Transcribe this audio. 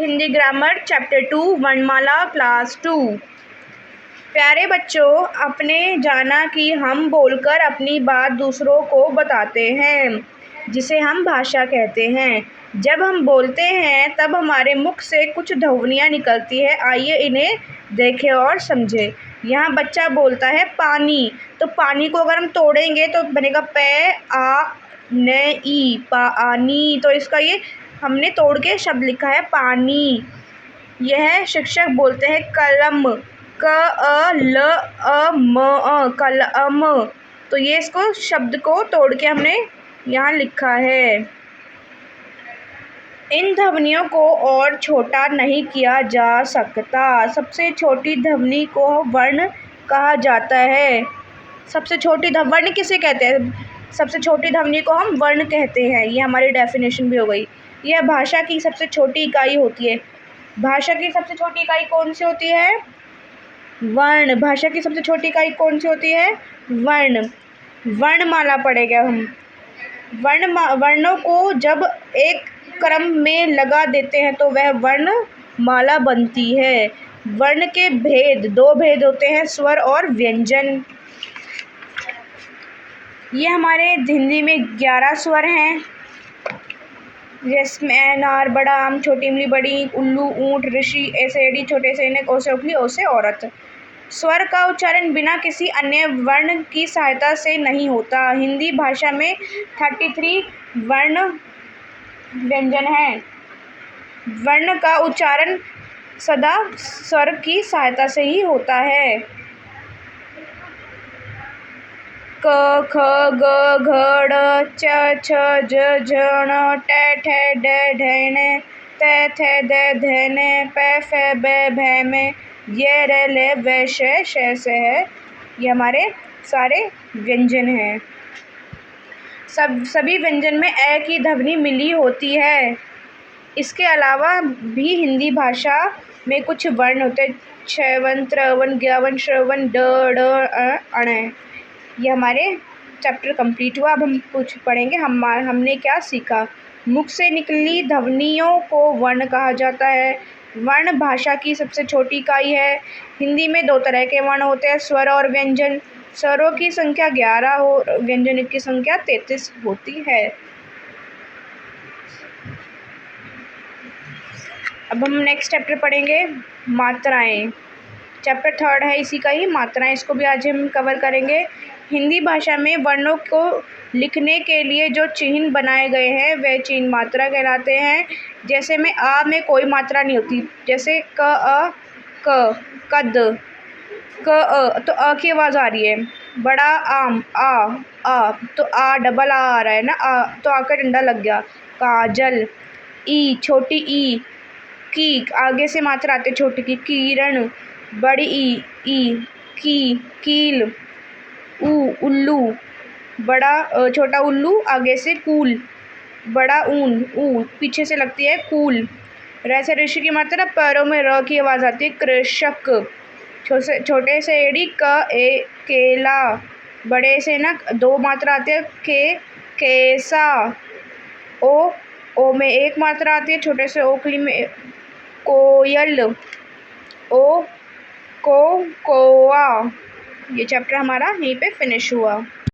Hindi grammar chapter 2 वर्णमाला class 2। प्यारे बच्चों, आपने जाना कि हम बोलकर अपनी बात दूसरों को बताते हैं, जिसे हम भाषा कहते हैं। जब हम बोलते हैं तब हमारे मुख से कुछ ध्वनियाँ निकलती है। आइए इन्हें देखें और समझें। यहाँ बच्चा बोलता है पानी, तो पानी को अगर हम तोड़ेंगे तो बनेगा पे आ न ई, पानी। तो इसका ये हमने तोड़ के शब्द लिखा है पानी। यह शिक्षक बोलते हैं कलम, क अ ल अ म अ, कलम। तो ये इसको शब्द को तोड़ के हमने यहाँ लिखा है। इन ध्वनियों को और छोटा नहीं किया जा सकता। सबसे छोटी ध्वनि को वर्ण कहा जाता है। सबसे छोटी वर्ण किसे कहते हैं? सबसे छोटी ध्वनि को हम वर्ण कहते हैं। ये हमारी डेफिनेशन भी हो गई। यह भाषा की सबसे छोटी इकाई होती है। भाषा की सबसे छोटी इकाई कौन सी होती है? वर्ण। भाषा की सबसे छोटी इकाई कौन सी होती है? वर्ण। वर्णमाला पढ़ेगा हम। वर्णों को जब एक क्रम में लगा देते हैं तो वह वर्णमाला बनती है। वर्ण के दो भेद होते हैं, स्वर और व्यंजन। ये हमारे हिंदी में 11 स्वर हैं, जैसे नार, बड़ा आम, छोटी इमली, बड़ी उल्लू, ऊंट, ऋषि, ऐसे एड़ी, छोटे से ने, ओसे उखली, ओसे औरत। स्वर का उच्चारण बिना किसी अन्य वर्ण की सहायता से नहीं होता। हिंदी भाषा में 33 वर्ण व्यंजन हैं। वर्ण का उच्चारण सदा स्वर की सहायता से ही होता है। क ख ग घ ड़ च छ ज झ ण ट ठ ड ढ न त थ द ध न प फ ब भ म य र ल व श श है। ये हमारे सारे व्यंजन हैं। सभी व्यंजन में ए की ध्वनि मिली होती है। इसके अलावा भी हिंदी भाषा में कुछ वर्ण होते हैं, छवन, त्रवन, ज्ञावन, श्रवण, ड ढ अण। ये हमारे चैप्टर कंप्लीट हुआ। अब हम कुछ पढ़ेंगे। हमने क्या सीखा? मुख से निकली ध्वनियों को वर्ण कहा जाता है। वर्ण भाषा की सबसे छोटी इकाई है। हिंदी में 2 तरह के वर्ण होते हैं, स्वर और व्यंजन। स्वरों की संख्या 11 हो, व्यंजनों की संख्या 33 होती है। अब हम नेक्स्ट चैप्टर पढ़ेंगे, मात्राएं। चैप्टर 3 है इसी का ही, मात्राएं। इसको भी आज हम कवर करेंगे। हिंदी भाषा में वर्णों को लिखने के लिए जो चिन्ह बनाए गए हैं वह चिन्ह मात्रा कहलाते हैं। जैसे में आ में कोई मात्रा नहीं होती, जैसे क अ क, कद, क अ तो अ की आवाज़ आ रही है। बड़ा आम आ तो आ डबल आ रहा है ना, आ तो आ का डंडा लग गया। काजल, ई छोटी ई, की आगे से मात्रा आते छोटी की। किरण, बड़ी ई की, कील, उल्लू, बड़ा छोटा उल्लू आगे से कूल, बड़ा ऊन, पीछे से लगती है कूल। र से ऋषि की मात्रा पैरों में र की आवाज़ आती है, कृषक। छोटे से एड़ी केला, बड़े से ना 2 मात्रा आती है, केसा। ओ में 1 मात्रा आती है, छोटे से ओखली में कोयल, कोवा। ये चैप्टर हमारा यहीं पे फिनिश हुआ।